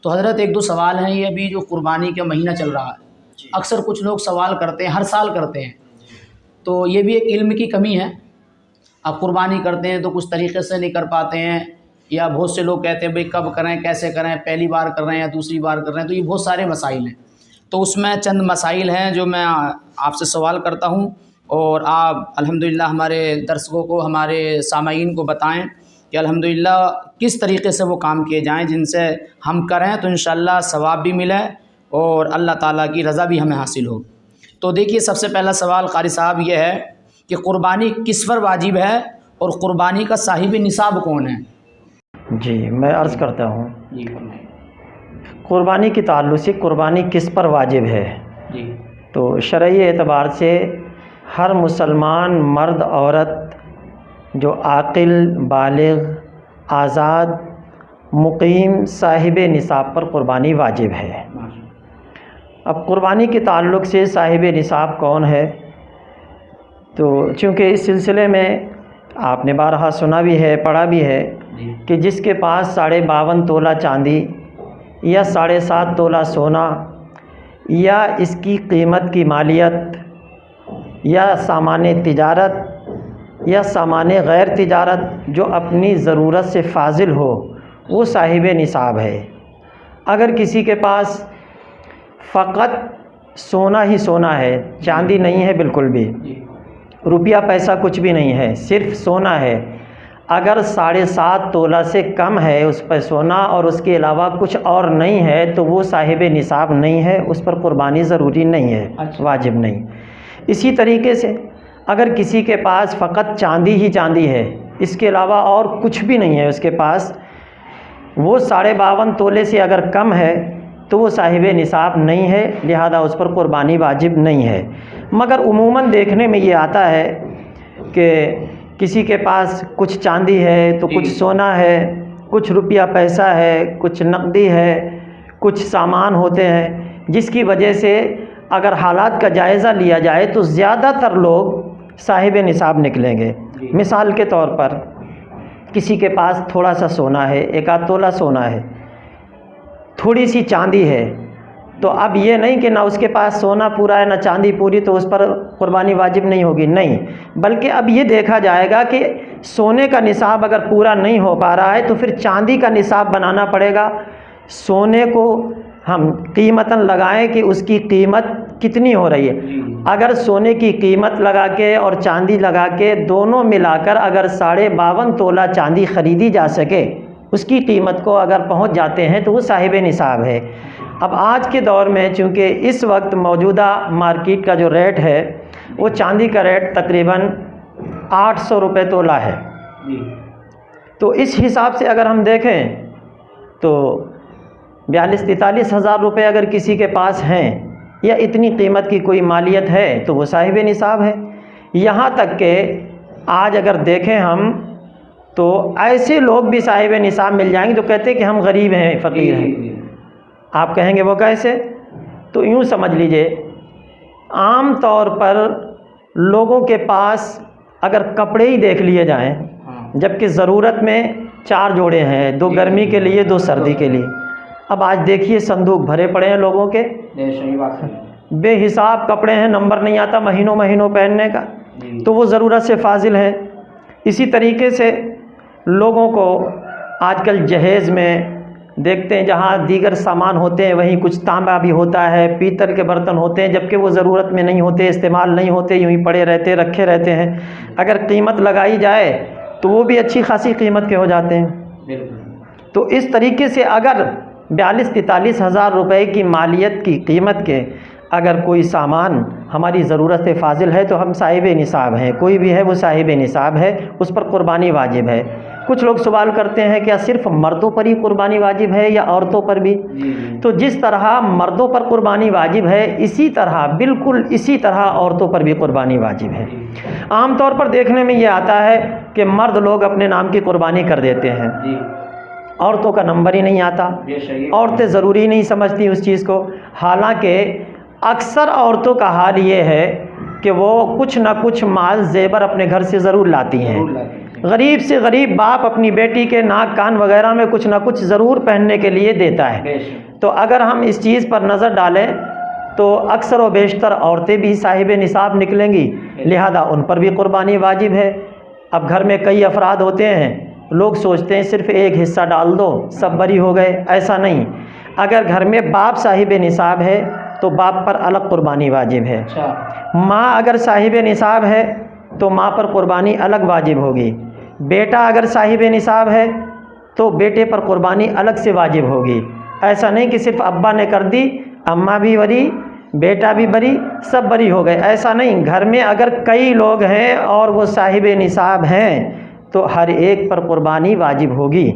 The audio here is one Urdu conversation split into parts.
تو حضرت ایک دو سوال ہیں، یہ ابھی جو قربانی کا مہینہ چل رہا ہے، اکثر کچھ لوگ سوال کرتے ہیں، ہر سال کرتے ہیں، تو یہ بھی ایک علم کی کمی ہے۔ آپ قربانی کرتے ہیں تو کچھ طریقے سے نہیں کر پاتے ہیں، یا بہت سے لوگ کہتے ہیں بھئی کب کریں، کیسے کریں، پہلی بار کر رہے ہیں یا دوسری بار کر رہے ہیں، تو یہ بہت سارے مسائل ہیں۔ تو اس میں چند مسائل ہیں جو میں آپ سے سوال کرتا ہوں، اور آپ الحمدللہ ہمارے درشکوں کو، ہمارے سامعین کو بتائیں کہ الحمدللہ کس طریقے سے وہ کام کیے جائیں جن سے ہم کریں تو انشاءاللہ ثواب بھی ملے اور اللہ تعالیٰ کی رضا بھی ہمیں حاصل ہو۔ تو دیکھیے، سب سے پہلا سوال قاری صاحب یہ ہے کہ قربانی کس پر واجب ہے اور قربانی کا صاحب نصاب کون ہے؟ جی میں عرض کرتا ہوں، جی قربانی کے تعلق سے قربانی کس پر واجب ہے؟ جی تو شرعی اعتبار سے ہر مسلمان مرد عورت جو عاقل، بالغ، آزاد، مقیم، صاحب نصاب پر قربانی واجب ہے۔ اب قربانی کے تعلق سے صاحب نصاب کون ہے؟ تو چونکہ اس سلسلے میں آپ نے بارہا سنا بھی ہے، پڑھا بھی ہے کہ جس کے پاس 52.5 تولہ چاندی یا 7.5 تولہ سونا یا اس کی قیمت کی مالیت یا سامان تجارت یا سامان غیر تجارت جو اپنی ضرورت سے فاضل ہو، وہ صاحب نصاب ہے۔ اگر کسی کے پاس فقط سونا ہی سونا ہے، چاندی نہیں ہے بالکل بھی، روپیہ پیسہ کچھ بھی نہیں ہے، صرف سونا ہے، اگر 7.5 تولہ سے کم ہے اس پر سونا اور اس کے علاوہ کچھ اور نہیں ہے تو وہ صاحب نصاب نہیں ہے، اس پر قربانی ضروری نہیں ہے، واجب نہیں۔ اسی طریقے سے اگر کسی کے پاس فقط چاندی ہی چاندی ہے، اس کے علاوہ اور کچھ بھی نہیں ہے اس کے پاس، وہ 52.5 تولے سے اگر کم ہے تو وہ صاحب نصاب نہیں ہے، لہذا اس پر قربانی واجب نہیں ہے۔ مگر عموماً دیکھنے میں یہ آتا ہے کہ کسی کے پاس کچھ چاندی ہے تو کچھ سونا ہے، کچھ روپیہ پیسہ ہے، کچھ نقدی ہے، کچھ سامان ہوتے ہیں، جس کی وجہ سے اگر حالات کا جائزہ لیا جائے تو زیادہ تر لوگ صاحب نصاب نکلیں گے۔ مثال کے طور پر کسی کے پاس تھوڑا سا سونا ہے، 1 تولہ سونا ہے، تھوڑی سی چاندی ہے، تو اب یہ نہیں کہ نہ اس کے پاس سونا پورا ہے نہ چاندی پوری تو اس پر قربانی واجب نہیں ہوگی، نہیں، بلکہ اب یہ دیکھا جائے گا کہ سونے کا نصاب اگر پورا نہیں ہو پا رہا ہے تو پھر چاندی کا نصاب بنانا پڑے گا۔ سونے کو ہم قیمتاً لگائیں کہ اس کی قیمت کتنی ہو رہی ہے، اگر سونے کی قیمت لگا کے اور چاندی لگا کے دونوں ملا کر اگر 52.5 تولہ چاندی خریدی جا سکے، اس کی قیمت کو اگر پہنچ جاتے ہیں تو وہ صاحب نصاب ہے۔ اب آج کے دور میں چونکہ اس وقت موجودہ مارکیٹ کا جو ریٹ ہے وہ چاندی کا ریٹ تقریباً 800 روپے تولہ ہے، تو اس حساب سے اگر ہم دیکھیں تو 42-43 ہزار روپے اگر کسی کے پاس ہیں یا اتنی قیمت کی کوئی مالیت ہے تو وہ صاحب نصاب ہے۔ یہاں تک کہ آج اگر دیکھیں ہم تو ایسے لوگ بھی صاحب نصاب مل جائیں گے جو کہتے ہیں کہ ہم غریب ہیں، فقیر ہیں۔ آپ کہیں گے وہ کیسے؟ تو یوں سمجھ لیجئے، عام طور پر لوگوں کے پاس اگر کپڑے ہی دیکھ لیے جائیں، جبکہ ضرورت میں 4 جوڑے ہیں، 2 گرمی کے لیے 2 سردی کے لیے، اب آج دیکھیے صندوق بھرے پڑے ہیں لوگوں کے، بے حساب کپڑے ہیں، نمبر نہیں آتا مہینوں مہینوں پہننے کا، تو وہ ضرورت سے فاضل ہے۔ اسی طریقے سے لوگوں کو آج کل جہیز میں دیکھتے ہیں جہاں دیگر سامان ہوتے ہیں وہیں کچھ تانبا بھی ہوتا ہے، پیتل کے برتن ہوتے ہیں، جبکہ وہ ضرورت میں نہیں ہوتے، استعمال نہیں ہوتے، یوں ہی پڑے رہتے، رکھے رہتے ہیں، اگر قیمت لگائی جائے تو وہ بھی اچھی خاصی قیمت کے ہو جاتے ہیں۔ تو اس طریقے سے اگر 42-43 ہزار روپے کی مالیت کی قیمت کے اگر کوئی سامان ہماری ضرورت سے فاضل ہے تو ہم صاحب نصاب ہیں، کوئی بھی ہے وہ صاحب نصاب ہے، اس پر قربانی واجب ہے۔ کچھ لوگ سوال کرتے ہیں کیا صرف مردوں پر ہی قربانی واجب ہے یا عورتوں پر بھی؟ تو جس طرح مردوں پر قربانی واجب ہے اسی طرح، بالکل اسی طرح عورتوں پر بھی قربانی واجب ہے۔ عام طور پر دیکھنے میں یہ آتا ہے کہ مرد لوگ اپنے نام کی قربانی کر دیتے ہیں، عورتوں کا نمبر ہی نہیں آتا، عورتیں ضروری نہیں سمجھتی اس چیز کو، حالانکہ اکثر عورتوں کا حال یہ ہے کہ وہ کچھ نہ کچھ مال زیور اپنے گھر سے ضرور لاتی ہیں، غریب سے غریب باپ اپنی بیٹی کے ناک کان وغیرہ میں کچھ نہ کچھ ضرور پہننے کے لیے دیتا ہے. تو اگر ہم اس چیز پر نظر ڈالیں تو اکثر و بیشتر عورتیں بھی صاحب نصاب نکلیں گی، لہذا ان پر بھی قربانی واجب ہے. اب گھر میں کئی افراد ہوتے ہیں، لوگ سوچتے ہیں صرف ایک حصہ ڈال دو سب بری ہو گئے، ایسا نہیں. اگر گھر میں باپ صاحب نصاب ہے تو باپ پر الگ قربانی واجب ہے. ماں اگر صاحب نصاب ہے تو ماں پر قربانی الگ واجب ہوگی. بیٹا اگر صاحب نصاب ہے تو بیٹے پر قربانی الگ سے واجب ہوگی. ایسا نہیں کہ صرف ابا نے کر دی، اماں بھی بری، بیٹا بھی بری، سب بری ہو گئے، ایسا نہیں. گھر میں اگر کئی لوگ ہیں اور وہ صاحب نصاب ہیں تو ہر ایک پر قربانی واجب ہوگی.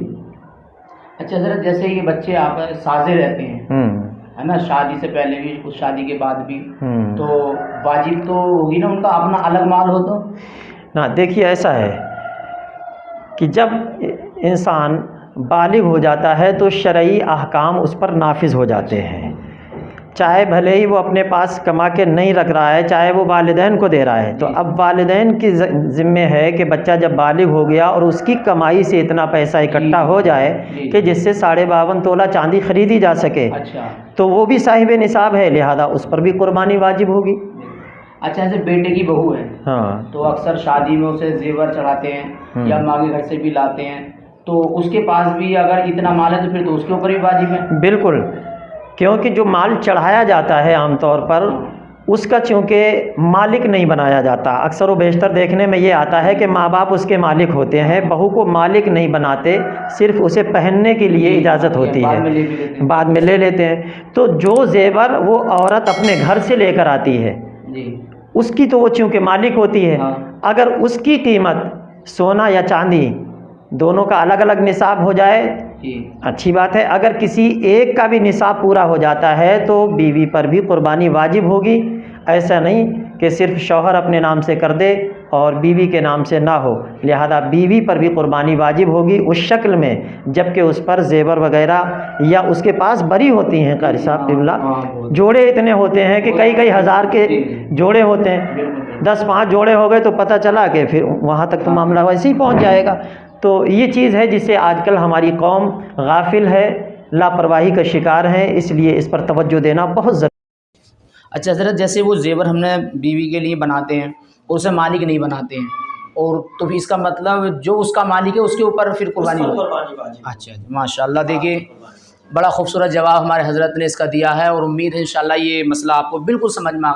اچھا حضرت، جیسے یہ بچے آپ سازے رہتے ہیں ہے نا، شادی سے پہلے بھی کچھ شادی کے بعد بھی، تو واجب تو ہوگی نا ان کا اپنا الگ مال ہو تو؟ نا دیکھیے ایسا ہے کہ جب انسان بالغ ہو جاتا ہے تو شرعی احکام اس پر نافذ ہو جاتے ہیں، چاہے بھلے ہی وہ اپنے پاس کما کے نہیں رکھ رہا ہے، چاہے وہ والدین کو دے رہا ہے. تو اب والدین کی ذمہ ہے کہ بچہ جب بالغ ہو گیا اور اس کی کمائی سے اتنا پیسہ اکٹھا ہو جائے کہ جس سے 52.5 تولہ چاندی خریدی جا سکے، تو وہ بھی صاحب نصاب ہے، لہذا اس پر بھی قربانی واجب ہوگی. اچھا، ایسے بیٹے کی بہو ہے ہاں تو اکثر شادی میں اسے زیور چڑھاتے ہیں یا ماں کے گھر سے بھی لاتے ہیں، تو اس کے پاس بھی اگر اتنا مال ہے تو پھر تو اس کے اوپر بھی واجب ہے. بالکل، کیونکہ جو مال چڑھایا جاتا ہے عام طور پر اس کا چونکہ مالک نہیں بنایا جاتا. اکثر و بیشتر دیکھنے میں یہ آتا ہے کہ ماں باپ اس کے مالک ہوتے ہیں، بہو کو مالک نہیں بناتے، صرف اسے پہننے کے لیے اجازت ہوتی ہے، بعد میں لے لیتے ہیں. تو جو زیور وہ عورت اپنے گھر سے لے کر آتی ہے اس کی تو وہ چونکہ مالک ہوتی ہے. اگر اس کی قیمت سونا یا چاندی دونوں کا الگ الگ نصاب ہو جائے اچھی بات ہے. اگر کسی ایک کا بھی نصاب پورا ہو جاتا ہے تو بیوی پر بھی قربانی واجب ہوگی. ایسا نہیں کہ صرف شوہر اپنے نام سے کر دے اور بیوی کے نام سے نہ ہو، لہذا بیوی پر بھی قربانی واجب ہوگی اس شکل میں جبکہ اس پر زیور وغیرہ یا اس کے پاس بری ہوتی ہیں. قاری صاحب قبلہ جوڑے اتنے ہوتے ہیں کہ کئی ہزار کے جوڑے ہوتے ہیں، 10-5 جوڑے ہو گئے تو پتہ چلا کہ پھر وہاں تک تو معاملہ ویسے ہی پہنچ جائے گا. تو یہ چیز ہے جس سے آج کل ہماری قوم غافل ہے، لاپرواہی کا شکار ہے، اس لیے اس پر توجہ دینا بہت ضروری. اچھا حضرت، جیسے وہ زیور ہم نے بیوی کے لیے بناتے ہیں اسے مالک نہیں بناتے ہیں، اور تو پھر اس کا مطلب جو اس کا مالک ہے اس کے اوپر پھر قربانی ہوگی. اچھا ماشاء اللہ، دیکھیے بڑا خوبصورت جواب ہمارے حضرت نے اس کا دیا ہے، اور امید ہے انشاءاللہ یہ مسئلہ آپ کو بالکل سمجھ میں آ